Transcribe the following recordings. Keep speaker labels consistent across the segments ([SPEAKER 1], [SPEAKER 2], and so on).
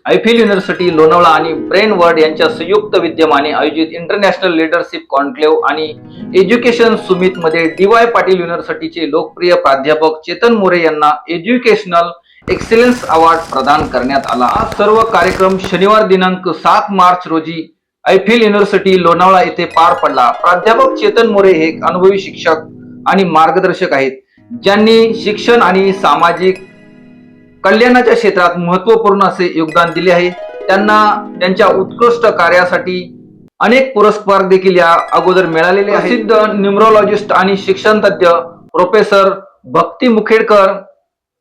[SPEAKER 1] Eiffel university Lonavala आणि brain world यांच्या संयुक्त विद्यमाने आयोजित इंटरनॅशनल लीडरशिप कॉन्क्लेव्ह आणि एज्युकेशन सुमित मध्ये डी.वाय. पाटील युनिव्हर्सिटीचे लोकप्रिय प्राध्यापक चेतन मोरे यांना एज्युकेशनल एक्सलन्स अवॉर्ड प्रदान करण्यात आला। हा सर्व कार्यक्रम शनिवार दिनांक 7 मार्च रोजी आयफेल युनिव्हर्सिटी लोणावळा येथे पार पडला। प्राध्यापक चेतन मोरे हे एक अनुभवी शिक्षक आणि मार्गदर्शक आहेत, ज्यांनी शिक्षण आणि सामाजिक कल्याणाच्या क्षेत्रात महत्त्वपूर्ण असे योगदान दिले आहे। त्यांना त्यांच्या उत्कृष्ट कार्यासाठी अनेक पुरस्कार देखील या अगोदर मिळालेले आहेत। प्रसिद्ध न्यूमरोलॉजिस्ट आणि शिक्षण तज्ञ professor Bhakti Mukhedkar,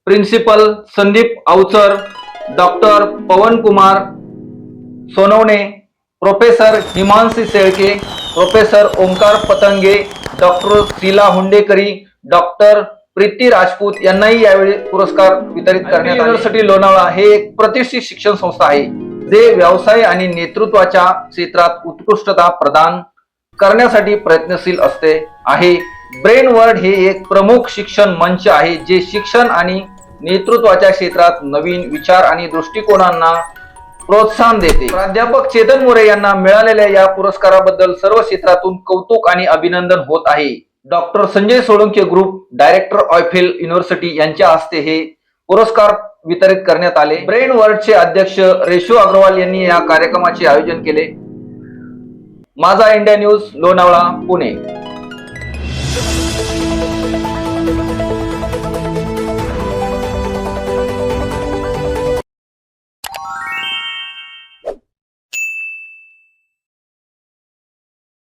[SPEAKER 1] principal Sandeep Avachar, doctor Pawan Kumar Sonawane, professor Himanshi Shelke, professor Omkar Patange, doctor Sheela Hundekari, doctor Preeti Rajput यांनाही यावेळी पुरस्कार वितरित करण्यात आले। युनिव्हर्सिटी लोणावळा हे एक प्रतिष्ठित शिक्षण संस्था आहे, जे व्यवसाय आणि नेतृत्वाच्या क्षेत्रात उत्कृष्टता प्रदान करण्यासाठी प्रयत्नशील असते आहे। ब्रेन वर्ल्ड हे एक प्रमुख शिक्षण मंच आहे, जे शिक्षण आणि नेतृत्वाच्या क्षेत्रात नवीन विचार आणि दृष्टिकोनांना प्रोत्साहन देते। प्राध्यापक चेतन मोरे यांना मिळालेल्या या पुरस्काराबद्दल सर्व क्षेत्रातून कौतुक आणि अभिनंदन होत आहे। Doctor Sanjay Solanke group director Eiffel university यांच्या हस्ते हे पुरस्कार वितरित करण्यात आले। ब्रेन वर्ल्डचे अध्यक्ष रेशू अग्रवाल यांनी या कार्यक्रमाचे आयोजन केले। माझा इंडिया न्यूज लोणावळा पुणे।